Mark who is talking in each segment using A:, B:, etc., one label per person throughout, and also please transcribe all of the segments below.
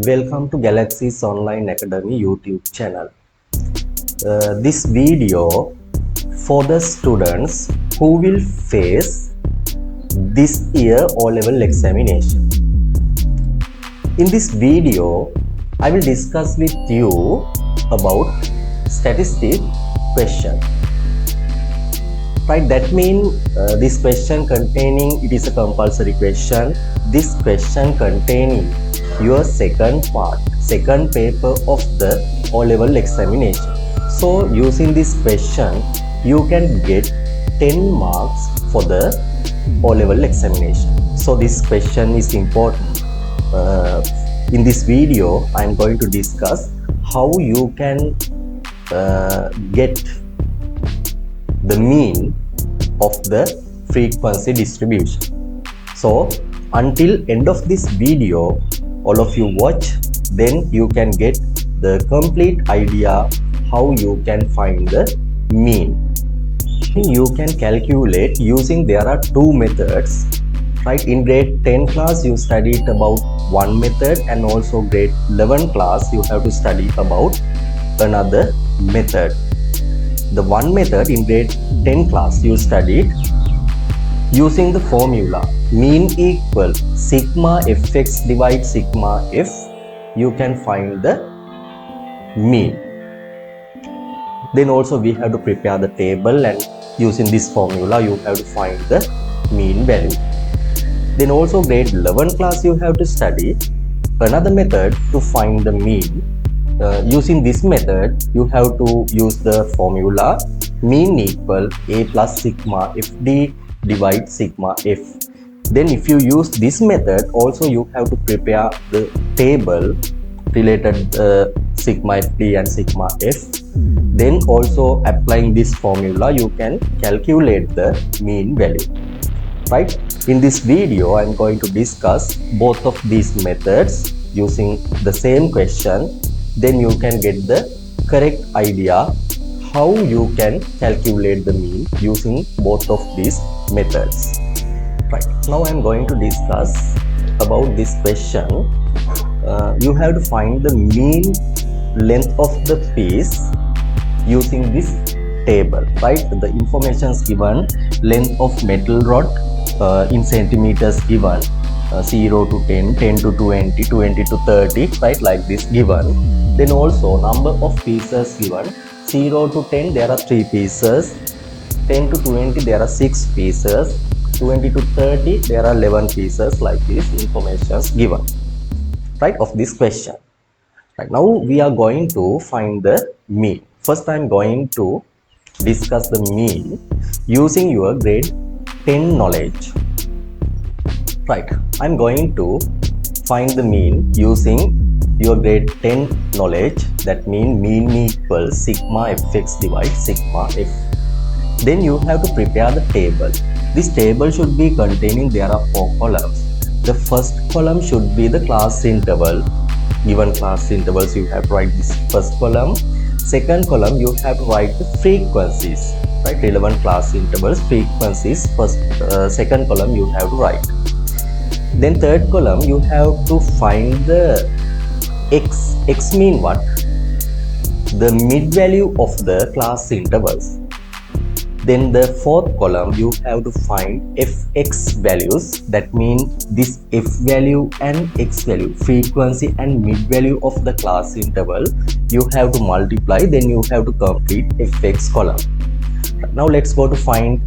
A: Welcome to Galaxy's Online Academy YouTube channel. This video for the students who will face this year O-level examination. In this video, I will discuss with you about statistic question. Right, that means this question containing, it is a compulsory question. This question containing your second paper of the O-level examination. So using this question, you can get 10 marks for the O-level examination. So this question is important. In this video, I am going to discuss how you can get the mean of the frequency distribution. So until end of this video, all of you watch, then you can get the complete idea how you can find the mean. You can calculate using, there are two methods, right? In grade 10 class you studied about one method, and also grade 11 class you have to study about another method. The one method in grade 10 class you studied using the formula mean equal sigma fx divide sigma f. You can find the mean. Then also we have to prepare the table, and using this formula you have to find the mean value. Then also grade 11 class you have to study another method to find the mean. Using this method you have to use the formula mean equal a plus sigma fd divide sigma f. Then if you use this method, also you have to prepare the table related sigma fd and sigma f. Then also applying this formula you can calculate the mean value. Right? In this video I am going to discuss both of these methods using the same question. Then you can get the correct idea how you can calculate the mean using both of these methods. Right, now I am going to discuss about this question. You have to find the mean length of the piece using this table. Right, the information is given: length of metal rod in centimeters given, 0 to 10, 10 to 20, 20 to 30, right, like this given. Then also number of pieces given: 0 to 10 there are 3 pieces, 10 to 20 there are 6 pieces, 20 to 30 there are 11 pieces, like this information is given, right, of this question. Right, now we are going to find the mean. First I am going to discuss the mean using your grade 10 knowledge. Right, I am going to find the mean using your grade 10 knowledge. That means mean equals sigma fx divide sigma f. Then you have to prepare the table. This table should be containing, there are 4 columns. The first column should be the class interval. Given class intervals, you have to write this first column. Second column you have to write the frequencies, right? Relevant class intervals, frequencies. Second column you have to write. Then third column you have to find the x. X mean what? The mid value of the class intervals. Then the fourth column you have to find fx values. That means this f value and x value, frequency and mid value of the class interval, you have to multiply. Then you have to complete fx column. Now let's go to find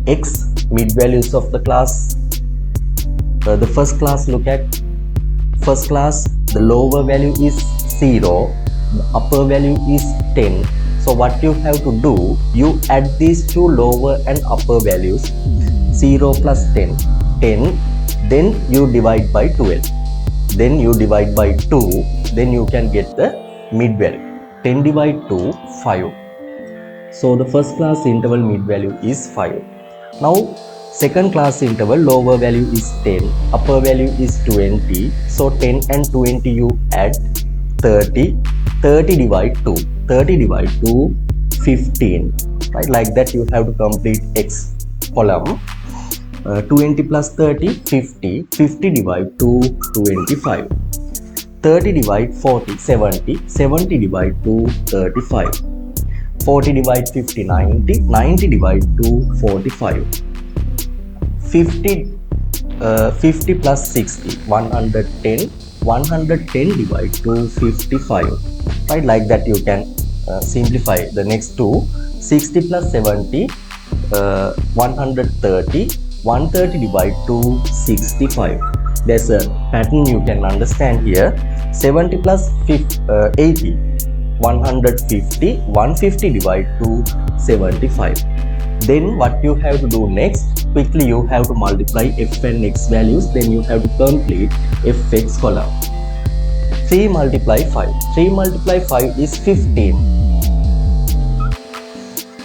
A: x, mid values of the class. The first class, look at first class. The lower value is 0, the upper value is 10. So what you have to do, you add these two lower and upper values, 0 plus 10, 10, then you divide by 12, then you divide by 2, then you can get the mid value. 10 divide 2, 5. So the first class interval mid value is 5. Now second class interval, lower value is 10, upper value is 20. So 10 and 20 you add, 30. 30 divide 2, 30 divide 2, 15. Right, like that you have to complete x column. 20 plus 30, 50. 50 divide 2, 25. 30 divide 40, 70. 70 divide 2, 35. 40 divide 50, 90. 90 divide 2, 45. 50 plus 60, 110. 110 divide 2, 55. Right, like that you can simplify the next two. 60 plus 70, 130. 130 divide 2, 65. There's a pattern you can understand here. 70 plus 80, 150. 150 divide 2, 75. Then what you have to do next, quickly you have to multiply f and x values, then you have to complete fx column. 3 multiply 5. 3 multiply 5 is 15.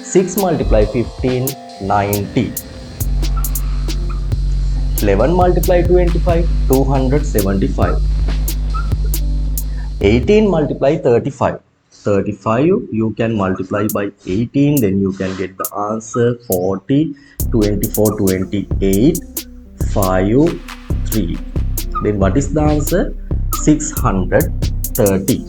A: 6 multiply 15, 90. 11 multiply 25, 275. 18 multiply 35. 35 you can multiply by 18, then you can get the answer 40. 24, 28, 5, 3. Then what is the answer? 630.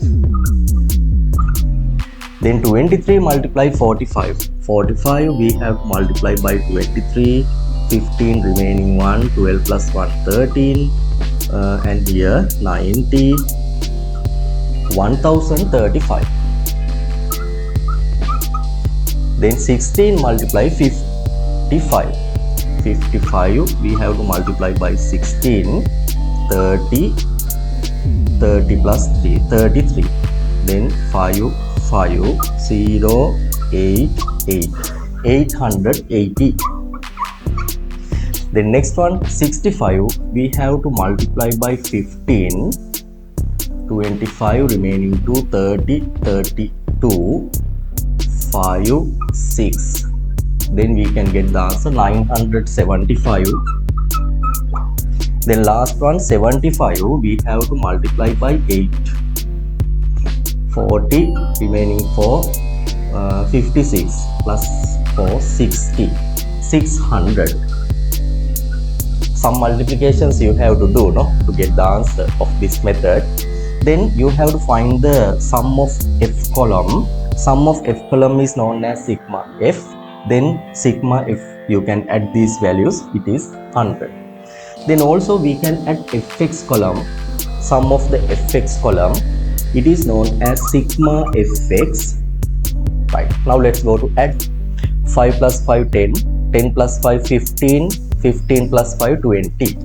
A: Then 23 multiply 45. 45 we have to multiply by 23. 15 remaining 1. 12 plus 1, 13. And here 90. 1035. Then 16 multiply 55. 55 we have to multiply by 16. 30. 30 plus 3, 33. Then 5, 5, 0, 8, 8. 880. The next one, 65 we have to multiply by 15. 25 remaining 2, 30, 32, 5, 6. Then we can get the answer 975. Then last one, 75 we have to multiply by 8. 40 remaining 4, 56 plus 4, 60. 600. Some multiplications you have to do, no, to get the answer of this method. Then you have to find the sum of f column. Sum of f column is known as sigma f. Then sigma f, you can add these values, it is 100. Then also we can add fx column. Sum of the fx column, it is known as sigma fx. Right, now let's go to add. 5 plus 5, 10. 10 plus 5, 15. 15 plus 5, 20.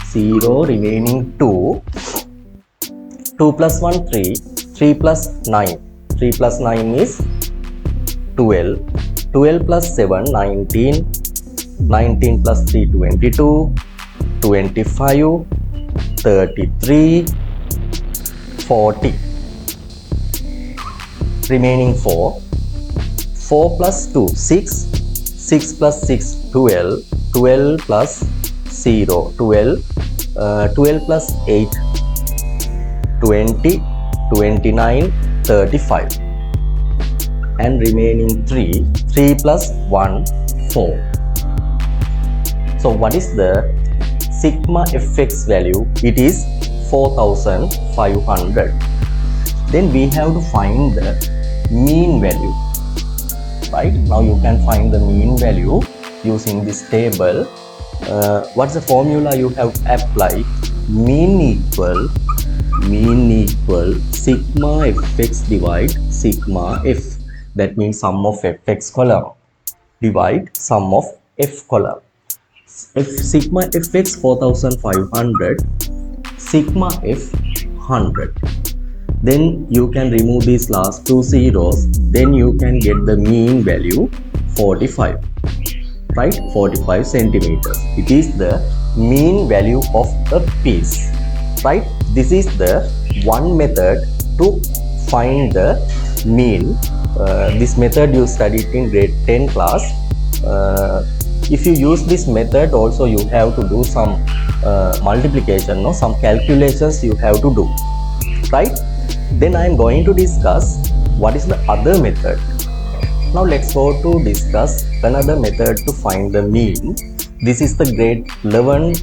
A: 0 remaining 2. 2 plus 1, 3. 3 plus 9. 3 plus 9 is 12. 12 plus 7, 19. 19 plus 3, 22. 25. 33. 40. Remaining 4. 4 plus 2, 6. 6 plus 6, 12. 12 plus 0, 12. 12 plus 8, 20. 29, 35. And remaining 3. 3 plus 1, 4. So what is the sigma fx value? It is 4500. Then we have to find the mean value. Right, now you can find the mean value using this table. What's the formula you have to apply? Mean equal sigma fx divide sigma f. That means sum of fx column divide sum of f column. If sigma fx 4500, sigma f 100. Then you can remove these last two zeros, then you can get the mean value 45. Right, 45 centimeters. It is the mean value of a piece. Right, this is the one method to find the mean. This method you studied in grade 10 class. If you use this method also, you have to do some multiplication, no, some calculations you have to do. Right, then I am going to discuss what is the other method. Now let's go to discuss another method to find the mean. This is the grade 11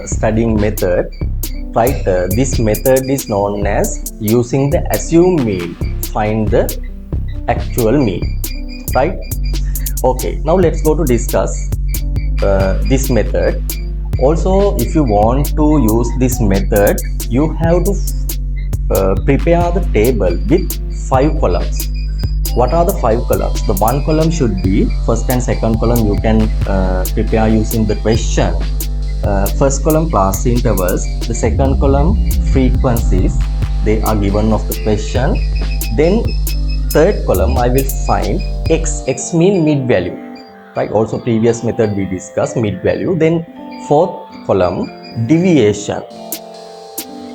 A: studying method. right? This method is known as using the assumed mean, find the actual mean, right? Okay, now let's go to discuss this method. Also, if you want to use this method, you have to prepare the table with 5 columns. What are the 5 columns? The one column should be first and second column. You can prepare using the question. First column class intervals, the second column frequencies, they are given of the question. Then third column I will find x mean mid value, right? Also previous method we discussed mid value. Then fourth column deviation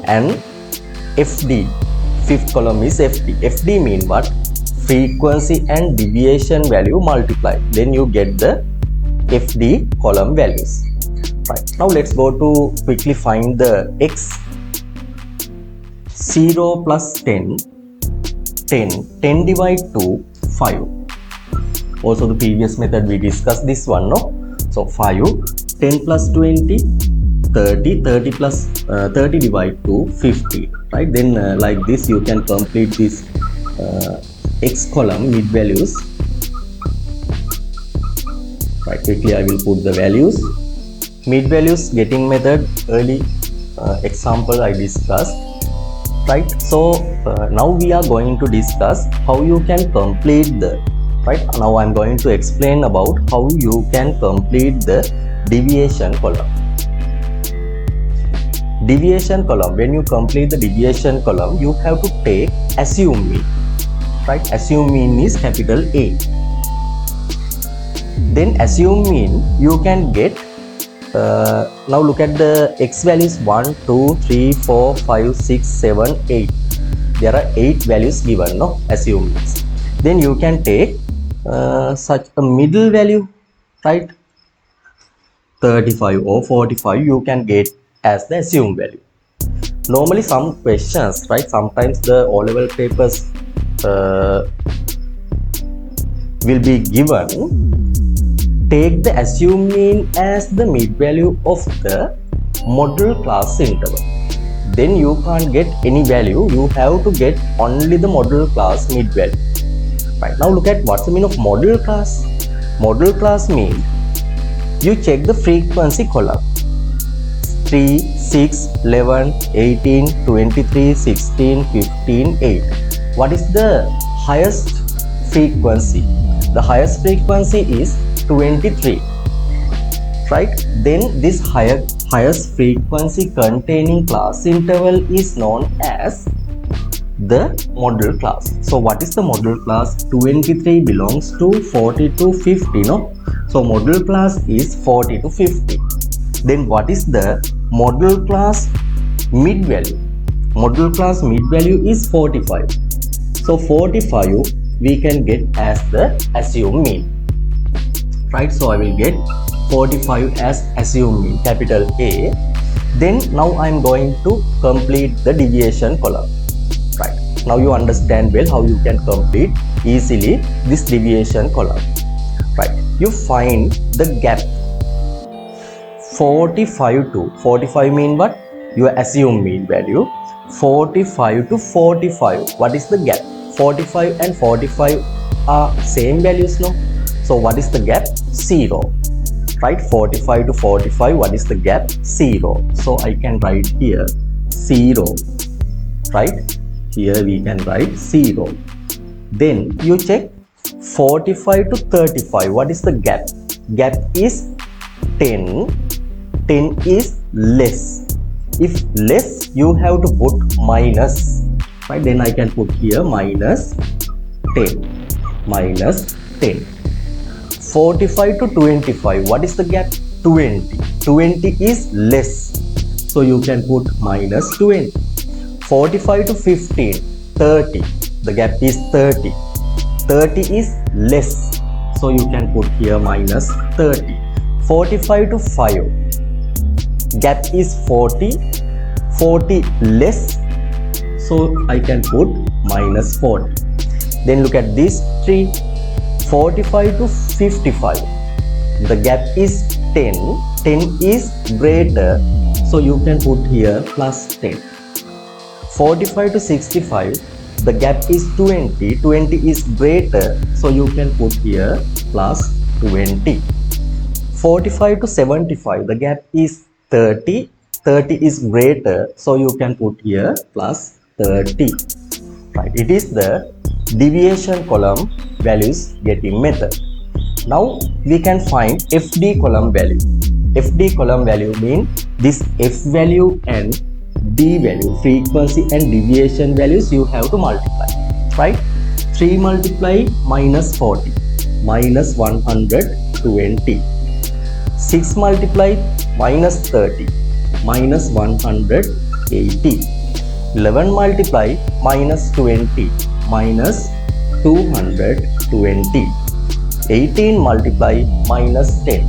A: and FD. Fifth column is FD. FD mean what? Frequency and deviation value multiplied. Then you get the FD column values. Right. Now let's go to quickly find the x. 0 plus 10, 10 divide to 5. Also the previous method we discussed this one, no? So 5, 10 plus 20, 30, 30 plus 30 divide to 50, right? Then like this you can complete this x column mid values. Right, quickly I will put the values. Mid values getting method, early example I discussed, right? So now we are going to discuss how you can complete the, right? Now I'm going to explain about how you can complete the deviation column. Deviation column, when you complete the deviation column, you have to take assume mean, right? Assume mean is capital A. Then assume mean you can get, now look at the x values 1, 2, 3, 4, 5, 6, 7, 8. There are 8 values given, no? Assume means. Then you can take such a middle value, right? 35 or 45 you can get as the assumed value. Normally some questions, right? Sometimes the O-level papers will be given. Take the assumed mean as the mid value of the model class interval. Then you can't get any value. You have to get only the model class mid value. Right, now look at what's the mean of model class. Model class means you check the frequency column. 3, 6, 11, 18, 23, 16, 15, 8. What is the highest frequency? The highest frequency is 23, right? Then this highest frequency containing class interval is known as the model class. So what is the model class? 23 belongs to 40 to 50, no? So model class is 40 to 50. Then what is the model class mid value? Model class mid value is 45. So 45 we can get as the assumed mean. Right, so I will get 45 as assumed mean, capital A. Then now I am going to complete the deviation column. Right, now you understand well how you can complete easily this deviation column. Right, you find the gap 45 to 45 mean what? Your assumed mean value. 45 to 45, what is the gap? 45 and 45 are same values, no? So what is the gap? 0, right? 45 to 45, what is the gap? 0. So I can write here 0, right? Here we can write 0. Then you check 45 to 35, what is the gap? Gap is 10. 10 is less. If less, you have to put minus, right? Then I can put here minus 10. Minus 10. 45 to 25, what is the gap? 20. 20 is less, so you can put minus 20. 45 to 15, 30, the gap is 30. 30 is less, so you can put here minus 30. 45 to 5, gap is 40. 40 less, so I can put minus 40. Then look at this tree. 45 to 55, the gap is 10. 10 is greater, so you can put here plus 10. 45 to 65, the gap is 20. 20 is greater, so you can put here plus 20. 45 to 75, the gap is 30. 30 is greater, so you can put here plus 30. Right, it is the deviation column values getting method. Now we can find FD column value. FD column value means this F value and D value, frequency and deviation values, you have to multiply, right? 3 multiply minus 40, minus 120. 6 multiply minus 30, minus 180. 11 multiply minus 20, minus 220. 18 multiply minus 10,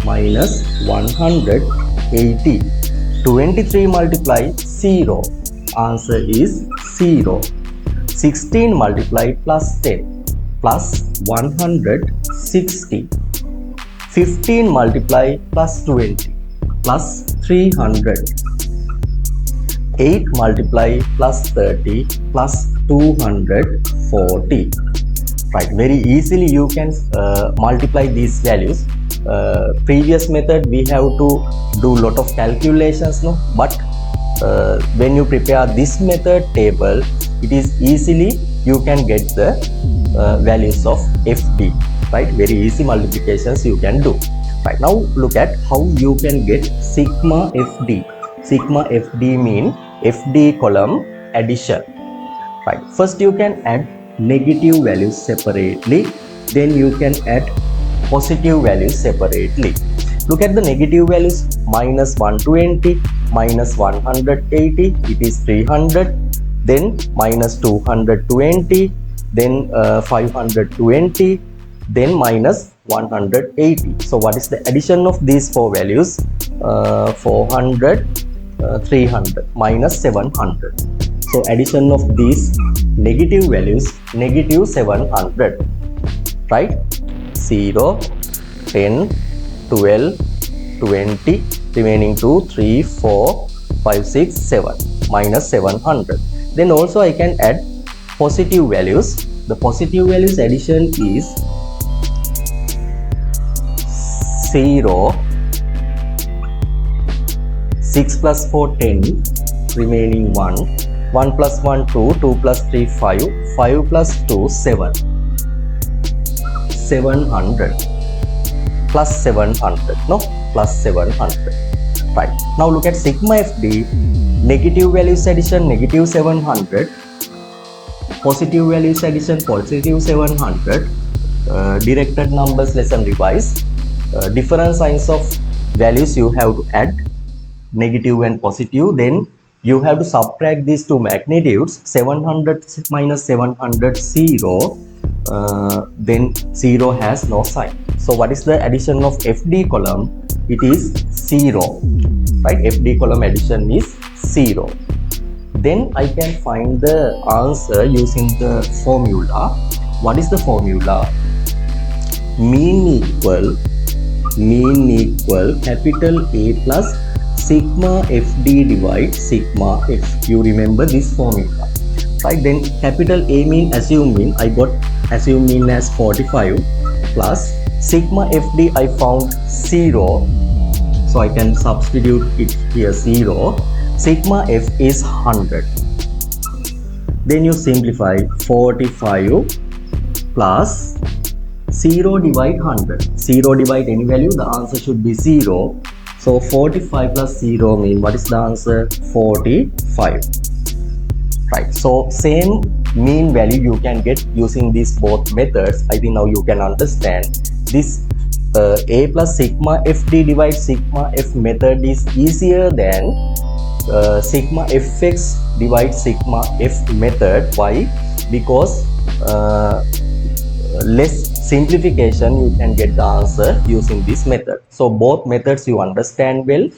A: minus 180. 23 multiply 0, answer is 0. 16 multiply plus 10, plus 160. 15 multiply plus 20, plus 300. 8 multiply plus 30, plus 240. Right, very easily you can multiply these values. Previous method we have to do lot of calculations, no, but when you prepare this method table, it is easily you can get the values of FD, right? Very easy multiplications you can do. Right, now look at how you can get sigma FD. Sigma FD mean FD column addition. Right, first you can add negative values separately, then you can add positive values separately. Look at the negative values, minus 120, minus 180, it is 300, then minus 220, then 520, then minus 180. So what is the addition of these four values? 400, 300, minus 700. So addition of these negative values, negative 700, right? 0, 10, 12, 20, remaining 2, 3, 4, 5, 6, 7, minus 700. Then also I can add positive values. The positive values addition is 0, 6 plus 4, 10, remaining 1, 1 plus 1, 2, 2 plus 3, 5, 5 plus 2, 7, 700, plus 700, no, plus 700. Right, now look at sigma FD, negative values addition, negative 700, positive values addition, positive 700, directed numbers lesson revised, different signs of values you have to add, negative and positive, then you have to subtract these two magnitudes, 700 minus 700, 0, then 0 has no sign. So what is the addition of FD column? It is 0, right? FD column addition is 0. Then I can find the answer using the formula. What is the formula? Mean equal capital A plus sigma FD divide sigma F. You remember this formula, right? Then capital A mean assume mean, I got assume mean as 45 plus sigma FD I found 0, so I can substitute it here 0. Sigma F is 100. Then you simplify 45 plus 0 divide 100. 0 divide any value, the answer should be 0. So 45 plus 0 mean what is the answer? 45. Right, so same mean value you can get using these both methods. I think now you can understand this A plus sigma FD divide sigma F method is easier than sigma Fx divide sigma F method. Why? Because less simplification you can get the answer using this method. So both methods you understand well.